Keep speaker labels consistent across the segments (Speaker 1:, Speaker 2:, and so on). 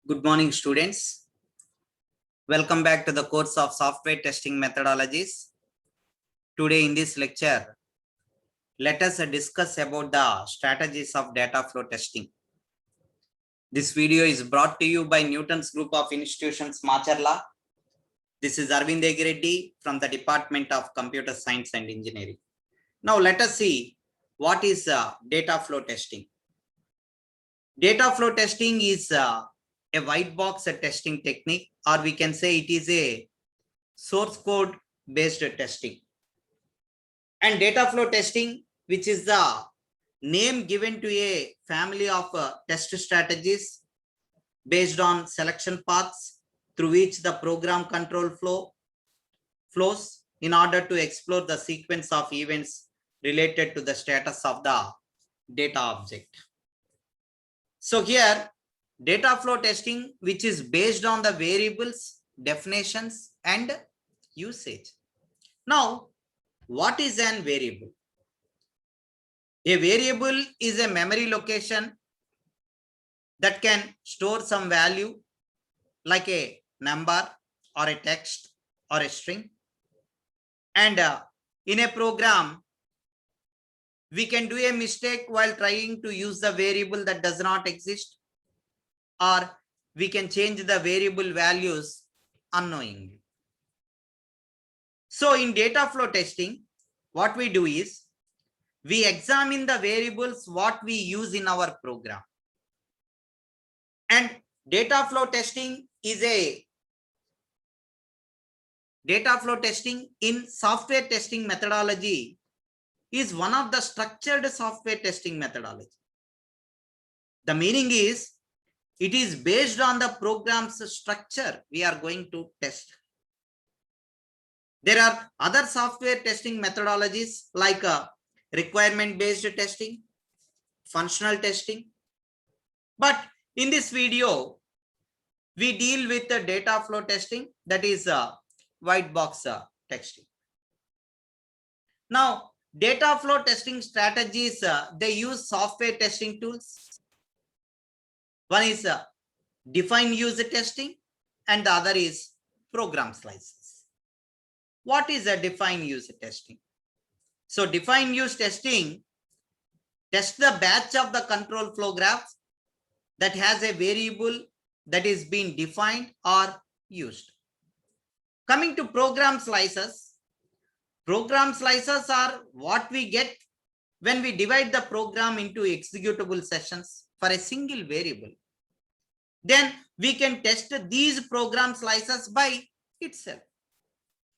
Speaker 1: Good morning, students. Welcome back to the course of software testing methodologies. Today in this lecture, let us discuss about the strategies of data flow testing. This video is brought to you by Newton's Group of Institutions, Macharla. This is Arvind Egireddy from the Department of Computer Science and Engineering. Now let us see what is data flow testing. Data flow testing is a white box testing technique, or we can say it is a source code based testing. And data flow testing, which is the name given to a family of test strategies based on selection paths through which the program control flows in order to explore the sequence of events related to the status of the data object. So here, data flow testing, which is based on the variables, definitions, and usage. Now, what is an variable? A variable is a memory location that can store some value like a number or a text or a string. And in a program, we can do a mistake while trying to use the variable that does not exist, or we can change the variable values unknowingly. So in data flow testing, what we do is we examine the variables what we use in our program. And data flow testing in software testing methodology is one of the structured software testing methodology. The meaning is it is based on the program's structure we are going to test. There are other software testing methodologies like requirement-based testing, functional testing. But in this video, we deal with the data flow testing, that is white box testing. Now, data flow testing strategies, they use software testing tools. One is define user testing and the other is program slices. What is a define user testing? So define use testing tests the batch of the control flow graph that has a variable that is being defined or used. Coming to program slices are what we get when we divide the program into executable sessions for a single variable. Then we can test these program slices by itself.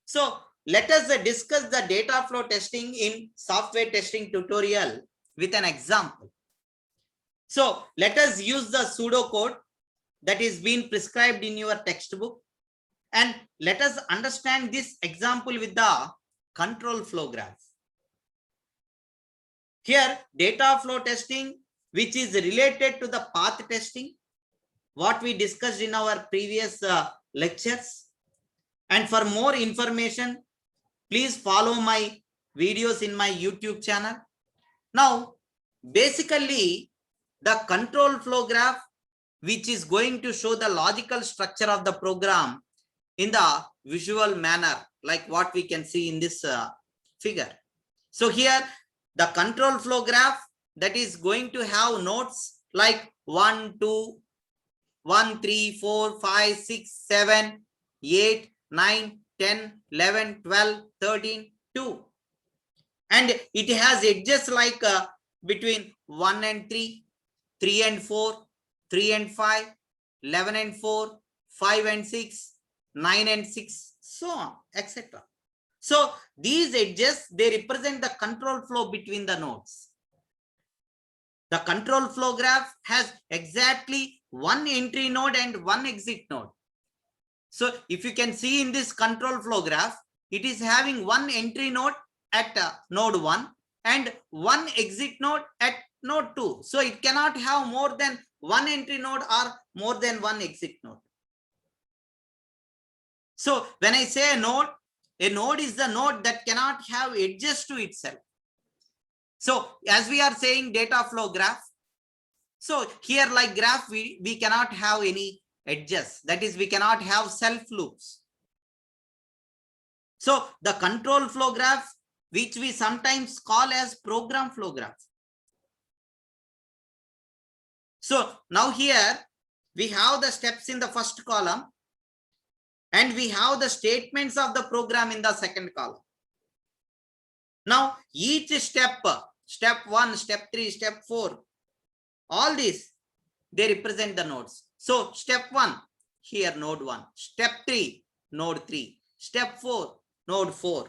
Speaker 1: So let us discuss the data flow testing in software testing tutorial with an example. So let us use the pseudocode that is being prescribed in your textbook, and let us understand this example with the control flow graph. Here, data flow testing, which is related to the path testing, what we discussed in our previous lectures. And for more information, please follow my videos in my YouTube channel. Now, basically, the control flow graph, which is going to show the logical structure of the program in the visual manner, like what we can see in this figure. So here, the control flow graph that is going to have nodes like 1, 2, 1, 3, 4, 5, 6, 7, 8, 9, 10, 11, 12, 13, 2. And it has edges like between 1 and 3, 3 and 4, 3 and 5, 11 and 4, 5 and 6, 9 and 6, so on, etc. So these edges, they represent the control flow between the nodes. The control flow graph has exactly one entry node and one exit node. So if you can see in this control flow graph, it is having one entry node at node 1 and one exit node at node 2. So it cannot have more than one entry node or more than one exit node. So when I say a node is the node that cannot have edges to itself. So as we are saying data flow graph, so here like graph, we cannot have any edges. That is, we cannot have self loops. So the control flow graph, which we sometimes call as program flow graph. So now here we have the steps in the first column and we have the statements of the program in the second column. Now each step, step 1, step 3, step 4, all these, they represent the nodes. So step 1, here node 1, step 3, node 3, step 4, node 4.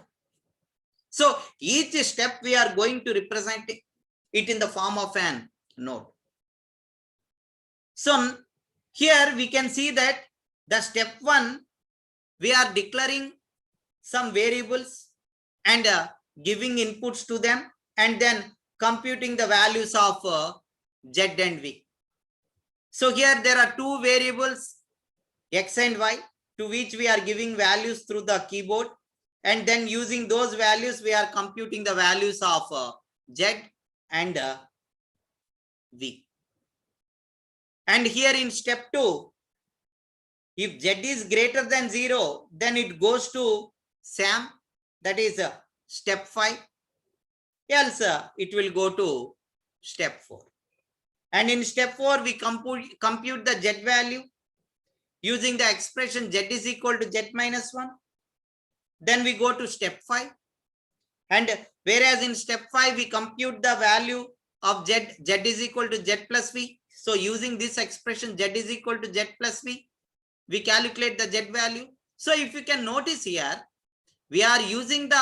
Speaker 1: So each step we are going to represent it in the form of an node. So here we can see that the step 1, we are declaring some variables and giving inputs to them and then computing the values of Z and V. So here there are two variables, X and Y, to which we are giving values through the keyboard. And then using those values, we are computing the values of Z and V. And here in step 2, if Z is greater than 0, then it goes to SAM, that is step 5. Else it will go to step 4. And in step 4, we compute the Z value using the expression Z is equal to Z minus 1. Then we go to step 5. And whereas in step 5, we compute the value of Z is equal to Z plus V. So using this expression Z is equal to Z plus V, we calculate the Z value. So if you can notice here, we are using the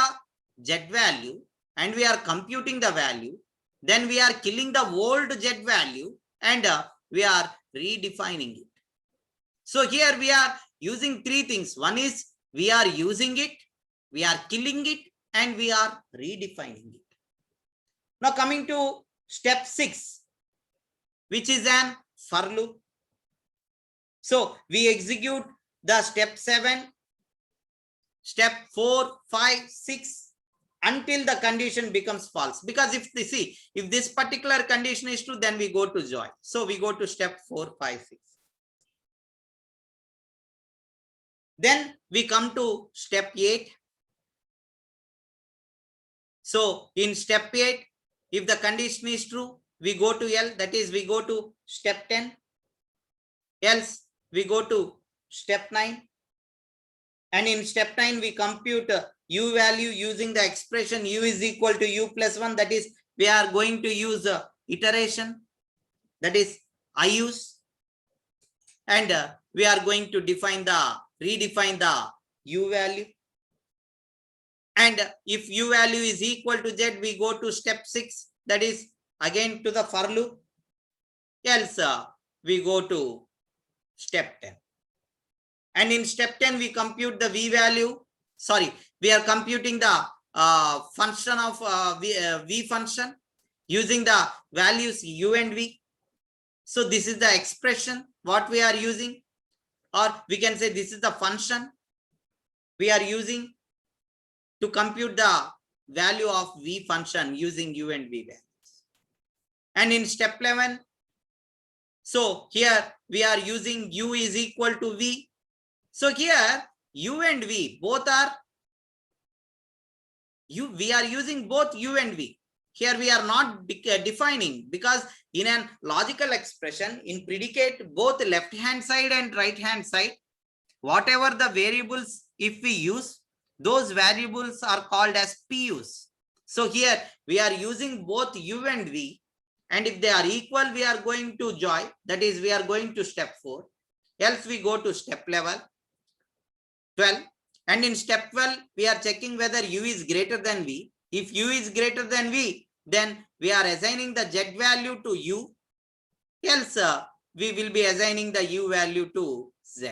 Speaker 1: Z value and we are computing the value. Then we are killing the old Z value and we are redefining it. So here we are using three things. One is we are using it, we are killing it, and we are redefining it. Now coming to step 6, which is an for loop. So we execute the step 7, step 4, 5, 6 until the condition becomes false. Because if this particular condition is true, then we go to join. So we go to step 4, 5, 6. Then we come to step 8. So in step 8, if the condition is true, we go to L, that is we go to step 10. Else we go to step 9. And in step 9, we compute U value using the expression U is equal to U plus 1. That is, we are going to use iteration, that is IUs. And we are going to redefine the U value. And if U value is equal to Z, we go to step 6, that is again to the for loop. Else we go to step 10. And in step 10, we compute the V value. Sorry, we are computing the function of V function using the values U and V. So this is the expression what we are using, or we can say this is the function we are using to compute the value of V function using U and V values. And in step 11, so here we are using U is equal to V. So here U and V both are we are using both U and V. Here we are not defining, because in a logical expression, in predicate, both left hand side and right hand side, whatever the variables if we use, those variables are called as PUs. So here we are using both U and V, and if they are equal, we are going to join, that is we are going to step 4. Else we go to step level 12. And in step 12, we are checking whether U is greater than V. If U is greater than V, then we are assigning the Z value to U. Else we will be assigning the U value to Z.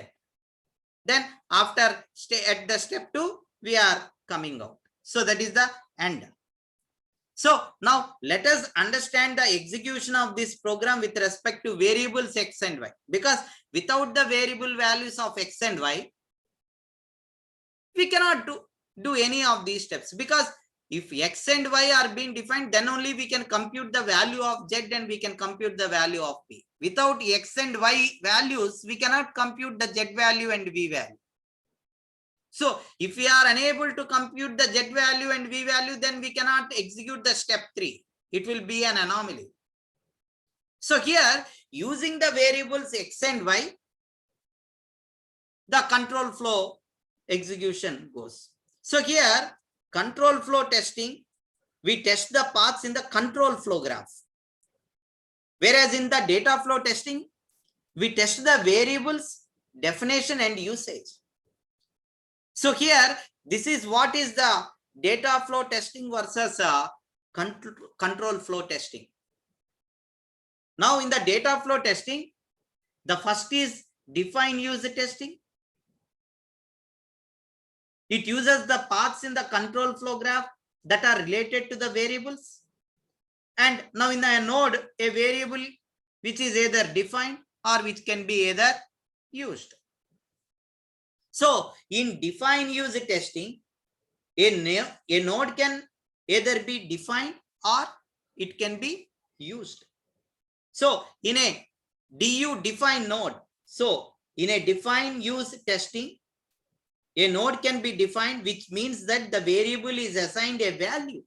Speaker 1: Then after at the step 2, we are coming out. So that is the end. So now let us understand the execution of this program with respect to variables X and Y. Because without the variable values of X and Y, we cannot do any of these steps, because if x and y are being defined, then only we can compute the value of z and we can compute the value of v. Without x and y values, we cannot compute the z value and v value. So if we are unable to compute the z value and v value, then we cannot execute the step 3. It will be an anomaly. So here, using the variables x and y, the control flow execution goes. So here, control flow testing, we test the paths in the control flow graph. Whereas in the data flow testing, we test the variables, definition and usage. So here, this is what is the data flow testing versus control flow testing. Now in the data flow testing, the first is define use testing. It uses the paths in the control flow graph that are related to the variables. And now in the node, a variable which is either defined or which can be either used. So in define use testing, a node can either be defined or it can be used. So in a DU define node, so in a define use testing, a node can be defined, which means that the variable is assigned a value.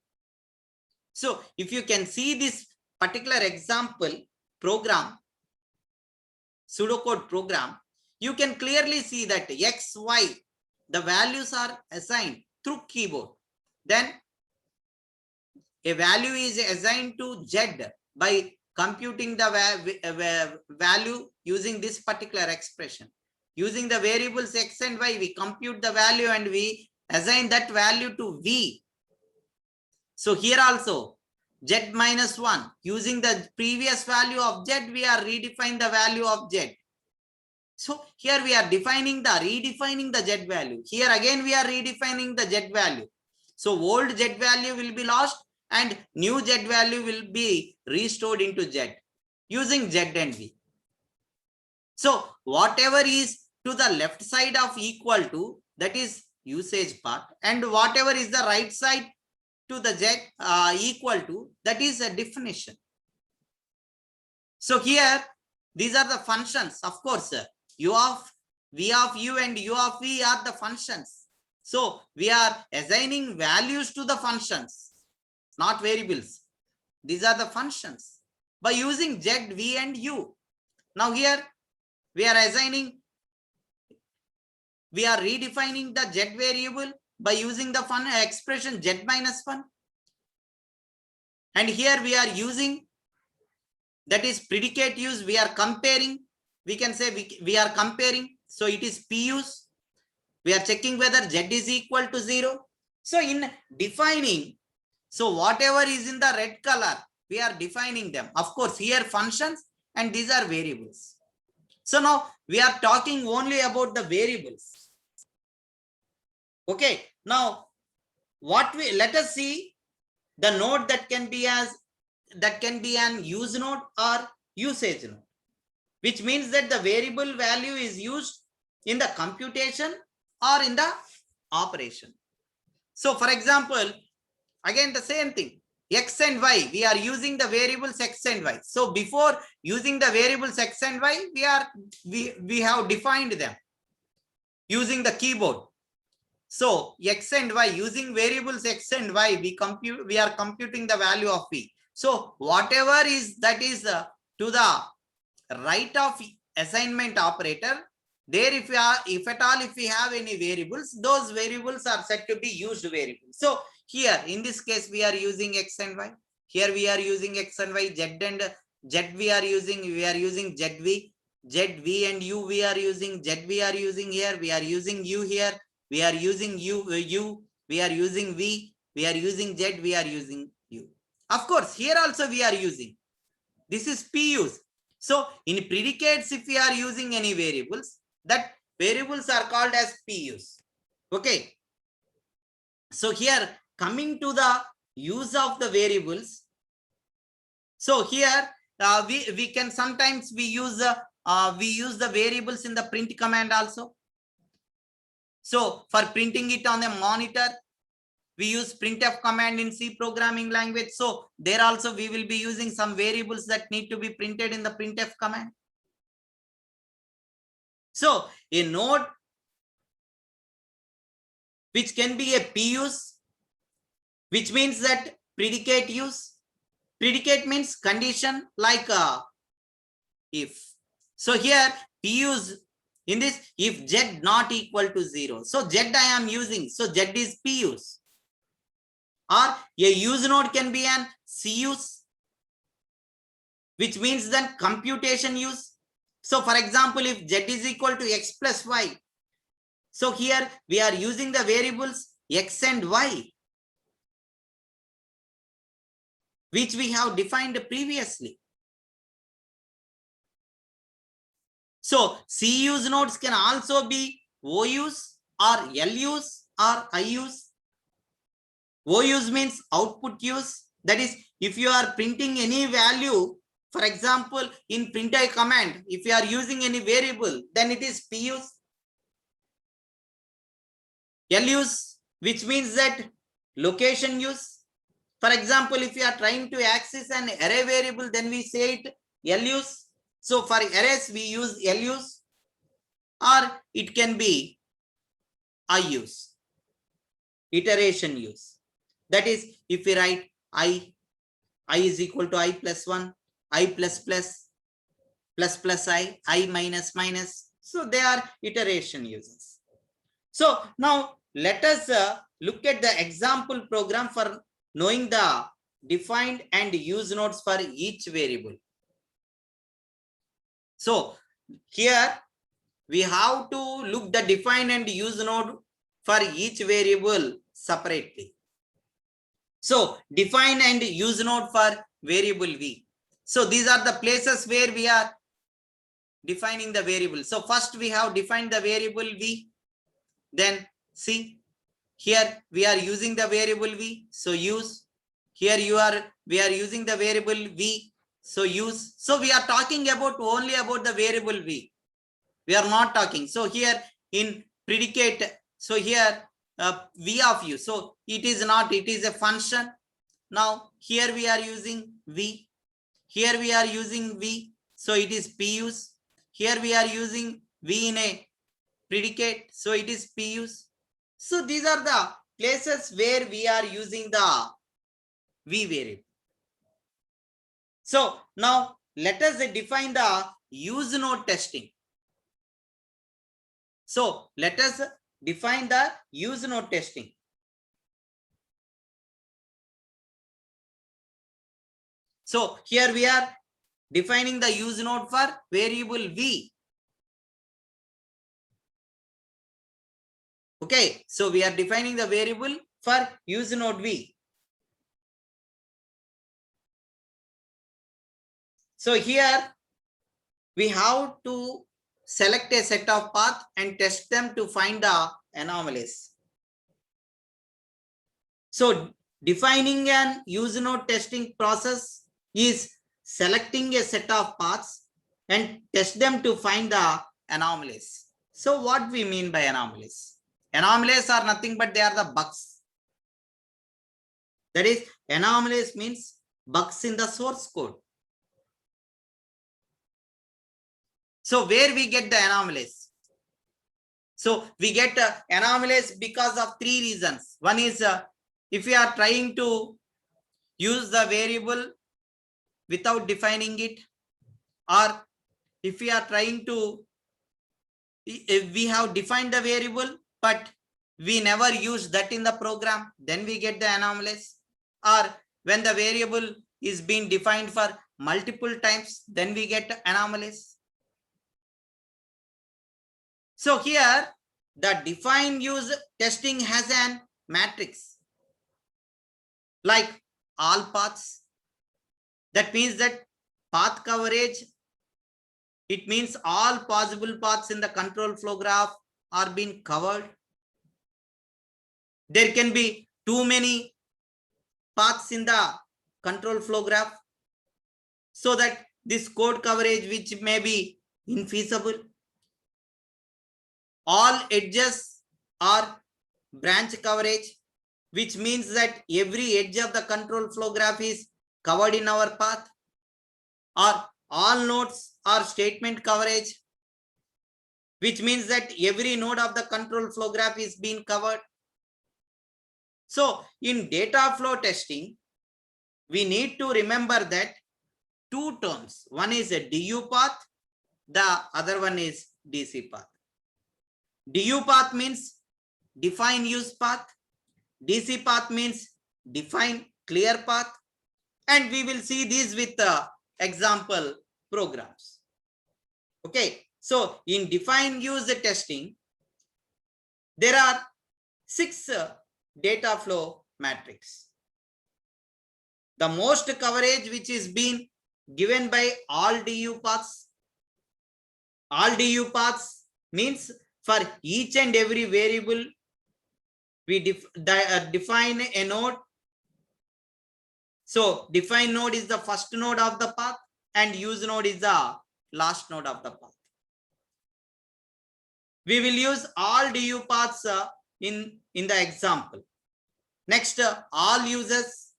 Speaker 1: So if you can see this particular example program, pseudocode program, you can clearly see that x, y, the values are assigned through keyboard. Then a value is assigned to z by computing the value using this particular expression. Using the variables x and y, we compute the value and we assign that value to v. So here also, z minus 1, using the previous value of z, we are redefining the value of z. So here we are redefining the z value. Here again we are redefining the z value. So old z value will be lost and new z value will be restored into z using z and v. So whatever is to the left side of equal to, that is usage part, and whatever is the right side to the z equal to, that is a definition. So here these are the functions. Of course, u of v of u and u of v are the functions. So we are assigning values to the functions, not variables. These are the functions by using z, v and u. Now here we are assigning, we are redefining the z variable by using the expression z minus 1. And here we are using, that is predicate use, we are comparing, we can say we are comparing. So it is p use. We are checking whether z is equal to 0. So in defining, so whatever is in the red color, we are defining them. Of course, here functions and these are variables. So now we are talking only about the variables. Okay, now let us see the node that can be an use node or usage node, which means that the variable value is used in the computation or in the operation. So for example, again the same thing, x and y, we are using the variables x and y. So before using the variables x and y, we have defined them using the keyboard. So x and y, using variables x and y, we are computing the value of v. So whatever is that is to the right of assignment operator, there if we have any variables, those variables are said to be used variables. So here in this case we are using x and y. Here we are using x and y, z and z we are using zv, zv and u we are using, z we are using here, we are using u here, we are using u, we are using v, we are using z, we are using u. Of course, here also we are using. This is p use. So in predicates, if we are using any variables, that variables are called as p use. Okay. So here coming to the use of the variables. So here we can sometimes we use the variables in the print command also. So for printing it on a monitor, we use printf command in C programming language. So there also we will be using some variables that need to be printed in the printf command. So a node which can be a p-use, which means that predicate use. Predicate means condition like if. So here p-use in this, if z not equal to 0. So z I am using. So z is p-use. Or a use node can be an c-use, which means then computation use. So for example, if z is equal to x plus y, so here we are using the variables x and y, which we have defined previously. So C-use nodes can also be O-use or L-use or I-use. O-use means output use. That is, if you are printing any value, for example, in printf command, if you are using any variable, then it is P-use. L-use, which means that location use. For example, if you are trying to access an array variable, then we say it L-use. So for arrays, we use L-use, or it can be I-use, iteration use. That is, if we write I is equal to I plus 1, I plus plus, plus plus I minus minus. So they are iteration uses. So now let us look at the example program for knowing the defined and use nodes for each variable. So here we have to look the define and use node for each variable separately. So define and use node for variable v. So these are the places where we are defining the variable. So first we have defined the variable v. Then see, here we are using the variable v. So use. Here we are using the variable v. So use. So we are talking about only about the variable v. We are not talking. So here in predicate, so here v of u. So it is not, it is a function. Now here we are using v. Here we are using v. So it is p-use. Here we are using v in a predicate. So it is p-use. So these are the places where we are using the v variable. So now let us define the use node testing. So let us define the use node testing. So here we are defining the use node for variable v. Okay, so we are defining the variable for use node v. So here we have to select a set of paths and test them to find the anomalies. So defining an use node testing process is selecting a set of paths and test them to find the anomalies. So what we mean by anomalies? Anomalies are nothing but they are the bugs. That is, anomalies means bugs in the source code. So where we get the anomalies? So we get anomalies because of three reasons. One is if we are trying to use the variable without defining it, or if we are trying to, if we have defined the variable but we never use that in the program, then we get the anomalies. Or when the variable is being defined for multiple times, then we get anomalies. So here the define use testing has an matrix like all paths. That means that path coverage, it means all possible paths in the control flow graph are being covered. There can be too many paths in the control flow graph, so that this code coverage which may be infeasible. All edges are branch coverage. which means that every edge of the control flow graph is covered in our path, or all nodes are statement coverage, which means that every node of the control flow graph is being covered. So in data flow testing, we need to remember that two terms. One is a DU path, the other one is DC path. DU path means define use path. DC path means define clear path. And we will see these with example programs. Okay, so in define use testing, there are 6 data flow matrix. The most coverage which is being given by all DU paths. All DU paths means for each and every variable, we define a node. So define node is the first node of the path and use node is the last node of the path. We will use all DU paths in the example. Next, all uses,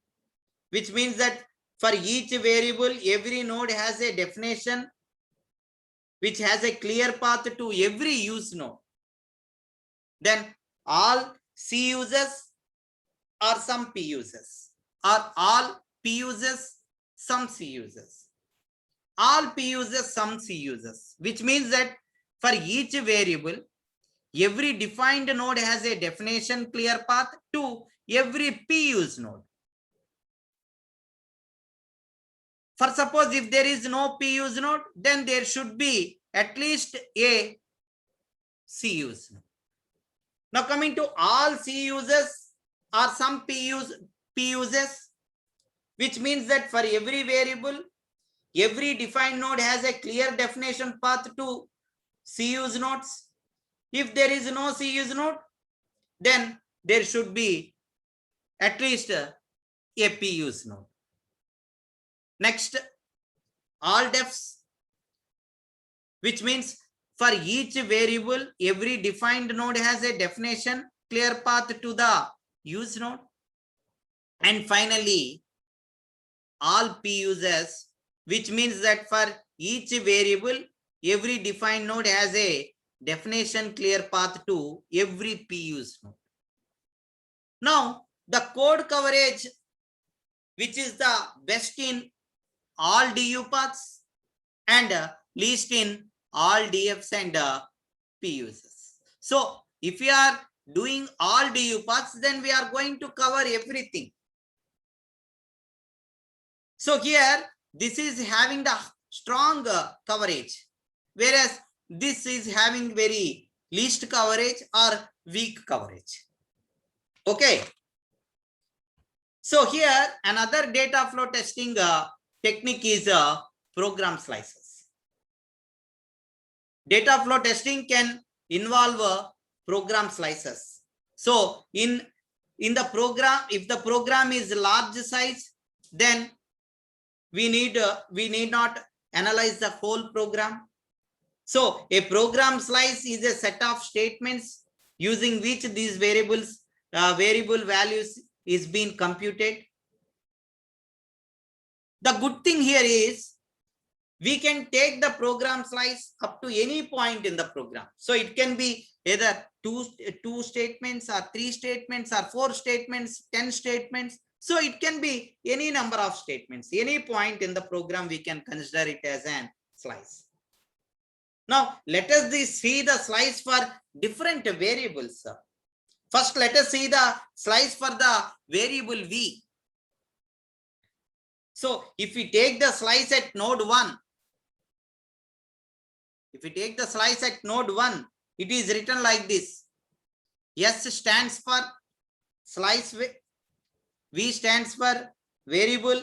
Speaker 1: which means that for each variable, every node has a definition which has a clear path to every use node. Then all C uses or some P uses, or all P uses, some C uses. All P uses, some C uses, which means that for each variable, every defined node has a definition clear path to every P use node. For suppose if there is no P use node, then there should be at least a C use node. Now coming to all C uses or some P uses, which means that for every variable, every defined node has a clear definition path to C use nodes. If there is no C use node, then there should be at least a P use node. Next, all defs, which means for each variable, every defined node has a definition clear path to the use node. And finally, all P uses, which means that for each variable, every defined node has a definition clear path to every P use node. Now, the code coverage, which is the best in all DU paths and least in all DFs and P uses. So if we are doing all DU paths, then we are going to cover everything. So here, this is having the strong coverage, whereas this is having very least coverage or weak coverage. Okay. So here, another data flow testing technique is program slices. Data flow testing can involve program slices. So in the program, if the program is large size, then we need not analyze the whole program. So a program slice is a set of statements using which these variables variable values is being computed. The good thing here is we can take the program slice up to any point in the program. So it can be either two statements or 3 statements or 4 statements, 10 statements. So it can be any number of statements, any point in the program we can consider it as an slice. Now let us see the slice for different variables. First, let us see the slice for the variable V. So if we take the slice at node 1, it is written like this. S stands for slice, V stands for variable.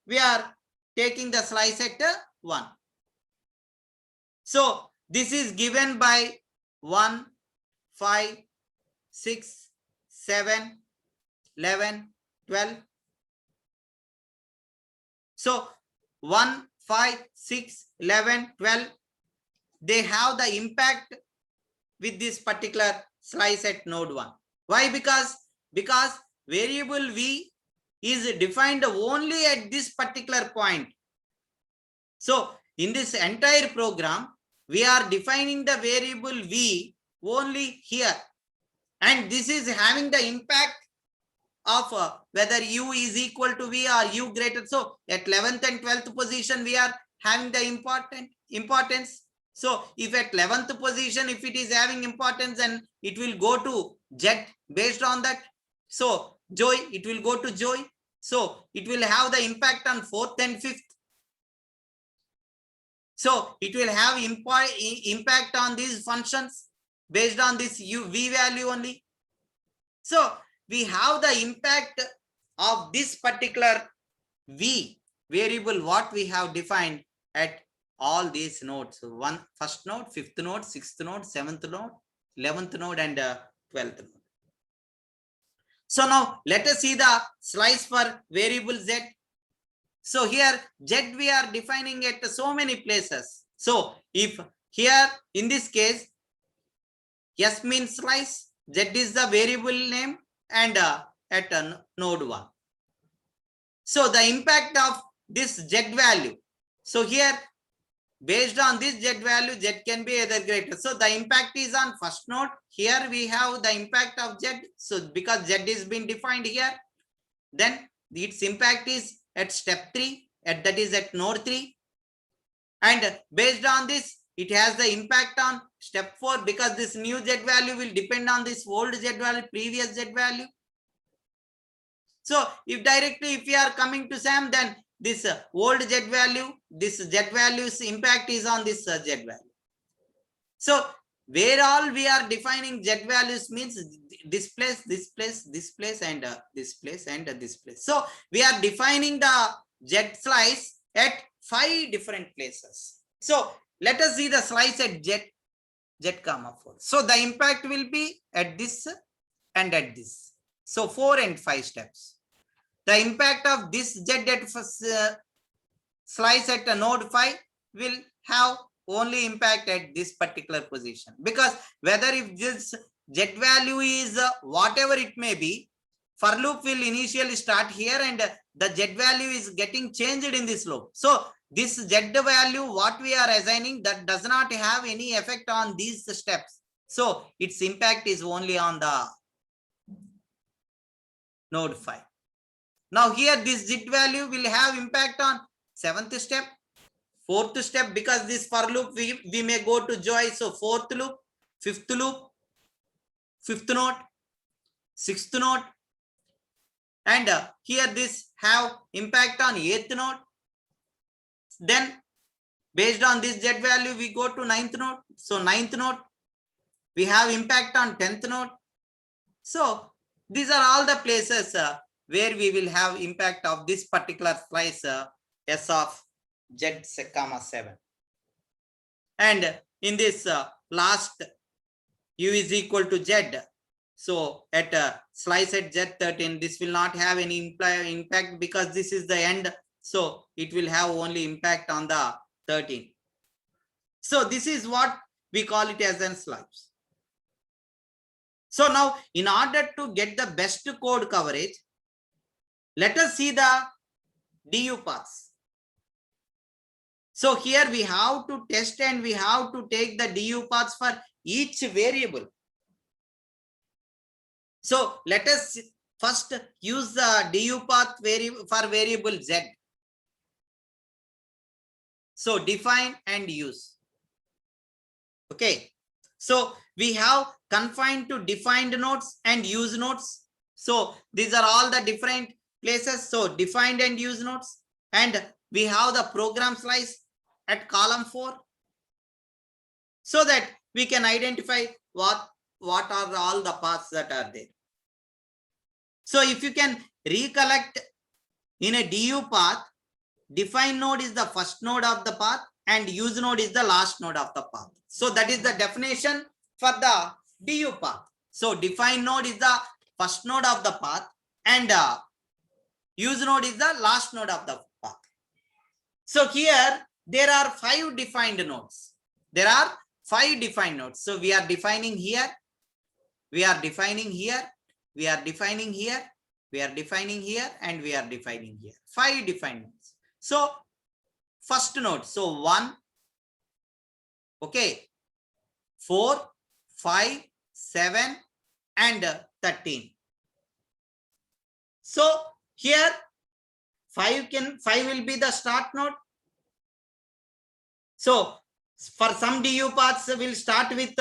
Speaker 1: We are taking the slice at 1. So this is given by 1, 5, 6, 7, 11, 12. So 1, 5, 6, 11, 12, they have the impact with this particular slice at node 1. Why? Because because variable v is defined only at this particular point. So in this entire program, we are defining the variable v only here. And this is having the impact of whether u is equal to v or u greater. So at 11th and 12th position, we are having the importance. So if at 11th position, if it is having importance, then it will go to z based on that. So joy, it will go to joy. So it will have the impact on 4th and 5th. So it will have impact on these functions based on this v value only. So we have the impact of this particular v variable what we have defined at all these nodes. First node, 5th node, 6th node, 7th node, 11th node, and 12th node. So now let us see the slice for variable z. So here z we are defining at so many places. So if here in this case s means slice, z is the variable name, and at node 1. So the impact of this z value. So here based on this z value, z can be either greater. So the impact is on first node. Here we have the impact of z. So because z is been defined here, then its impact is at step 3, that is at node 3. And based on this, it has the impact on step 4 because this new z value will depend on this old z value, previous z value. So if directly if we are coming to SAM, then this old z value, this z value's impact is on this z value. So where all we are defining z values means this place, this place, this place, and this place, and this place. So we are defining the z slice at 5 different places. So let us see the slice at z comma 4. So the impact will be at this and at this. So 4 and 5 steps. The impact of this z at slice at a node 5 will have only impact at this particular position, because whether if this z value is whatever it may be, for loop will initially start here and the z value is getting changed in this loop. So this z value what we are assigning, that does not have any effect on these steps. So its impact is only on the node 5. Now here this z value will have impact on 7th step, 4th step, because this for loop we may go to joy. So 4th loop, 5th loop, 5th node, 6th node, and here this have impact on 8th node. Then based on this z value we go to 9th node. So 9th node we have impact on 10th node. So these are all the places where we will have impact of this particular slice s of z comma 7. And in this last u is equal to z. So at slice at z13, this will not have any impact because this is the end. So it will have only impact on the 13. So this is what we call it as a slice. So now in order to get the best code coverage, let us see the DU paths. So here we have to test and we have to take the DU paths for each variable. So let us first use the DU path for variable z. So define and use. Okay. So we have confined to defined nodes and use nodes. So these are all the different places. So defined and use nodes, and we have the program slice at column 4, so that we can identify what are all the paths that are there. So if you can recollect, in a DU path, define node is the first node of the path and use node is the last node of the path. So that is the definition for the DU path. So define node is the first node of the path and use node is the last node of the path. So here there are 5 defined nodes. There are 5 defined nodes. So we are defining here. We are defining here. we are defining here, we are defining here, and we are defining here. 5 defined nodes. So first node, so 1, okay, 4, 5, 7, and 13. So here 5 will be the start node. So for some DU paths will start with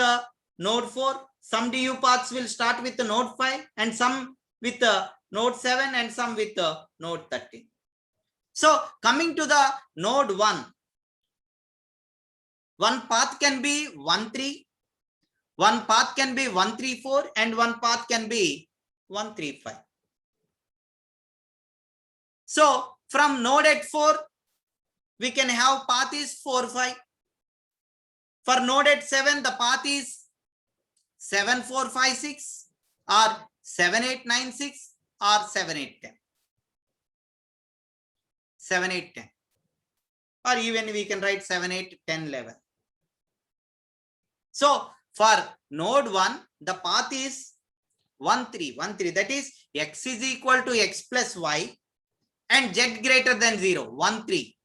Speaker 1: node 4, some DU paths will start with node 5, and some with node 7, and some with node 13. So coming to the node 1, one path can be 1, 3, one path can be 1, 3, 4, and one path can be 1, 3, 5. So from node at 4, we can have path is 4, 5. For node at 7, the path is 7, 4, 5, 6, or 7, 8, 9, 6, or 7, 8, 10. 7, 8, 10. Or even we can write 7, 8, 10, 11. So for node 1, the path is 1, 3, 1, 3. That is x is equal to x plus y and z greater than 0, 1, 3.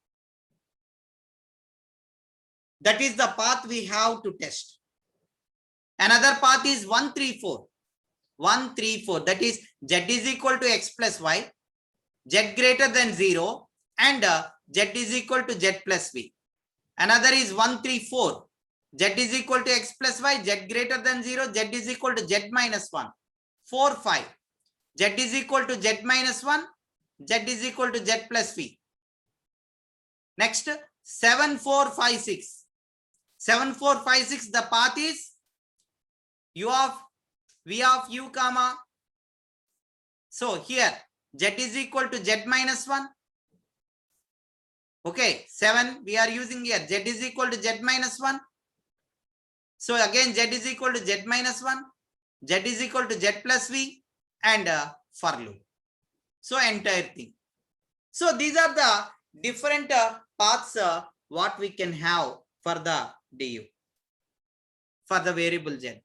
Speaker 1: That is the path we have to test. Another path is 1, 3, 4. 1, 3, 4. That is z is equal to x plus y, z greater than 0, and z is equal to z plus v. Another is 1, 3, 4. Z is equal to x plus y, z greater than 0, z is equal to z minus 1. 4, 5. Z is equal to z minus 1, z is equal to z plus v. Next, 7, 4, 5, 6. 7, 4, 5, 6, the path is u of v of u comma. So here z is equal to z minus 1. Okay, 7 we are using here, z is equal to z minus 1. So again z is equal to z minus 1, z is equal to z plus v, and for loop. So entire thing. So these are the different paths what we can have for the DU, for the variable z.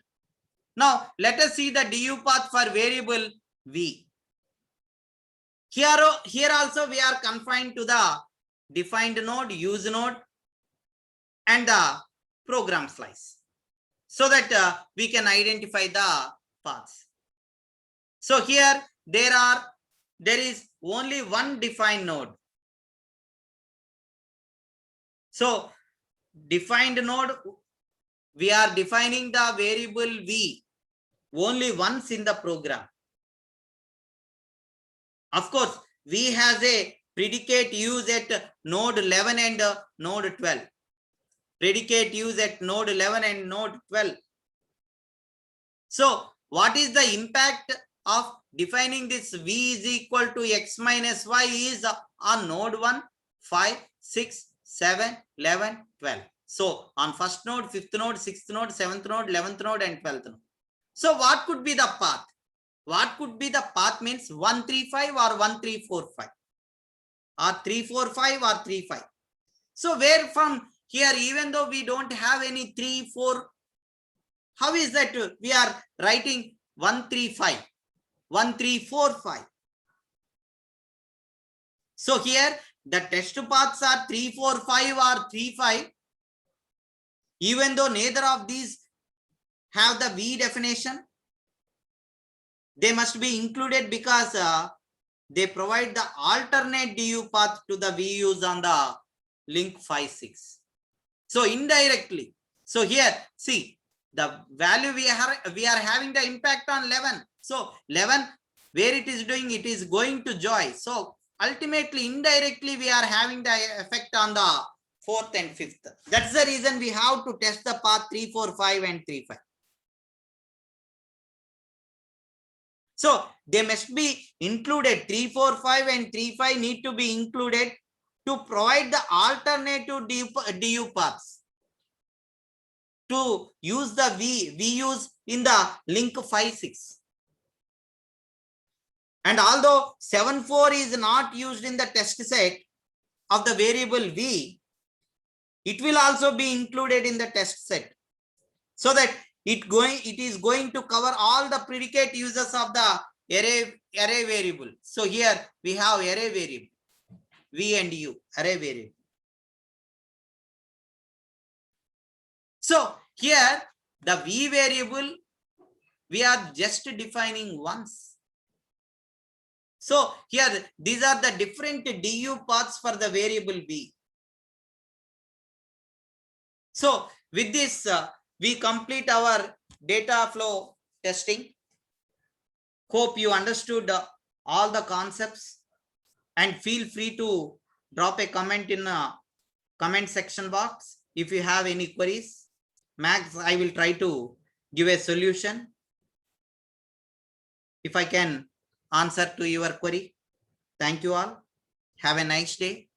Speaker 1: Now let us see the DU path for variable v. Here also we are confined to the defined node, use node, and the program slice, so that we can identify the paths. So here there is only one defined node. So defined node, we are defining the variable v only once in the program. Of course, v has a predicate use at node 11 and node 12. Predicate use at node 11 and node 12. So what is the impact of defining this v is equal to x minus y is on node 1, 5, 6, 7, 11, 12. So on first node, fifth node, sixth node, seventh node, 11th node, and 12th node. So what could be the path? What could be the path means 1, 3, 5 or 1, 3, 4, 5, or 3, 4, 5 or 3, 5. So where from here, even though we don't have any 3, 4, how is that we are writing 1, 3, 5, 1, 3, 4, 5. So here the test paths are 3, 4, 5 or 3, 5. Even though neither of these have the V definition, they must be included because they provide the alternate DU path to the VUs on the link 5, 6. So indirectly, so here see the value we are having the impact on 11. So 11, where it is doing, it is going to joy. So ultimately, indirectly, we are having the effect on the 4th and 5th. That's the reason we have to test the path 3, 4, 5 and 3, 5. So they must be included. 3, 4, 5 and 3, 5 need to be included to provide the alternative DU paths, to use the VUs in the link 5, 6. And although 7, 4 is not used in the test set of the variable V, it will also be included in the test set, so that it is going to cover all the predicate uses of the array variable. So here we have array variable, v and u, array variable. So here the v variable we are just defining once. So here these are the different du paths for the variable v. So with this we complete our data flow testing. Hope you understood all the concepts, and feel free to drop a comment in the comment section box if you have any queries. Max, I will try to give a solution if I can answer to your query. Thank you all. Have a nice day.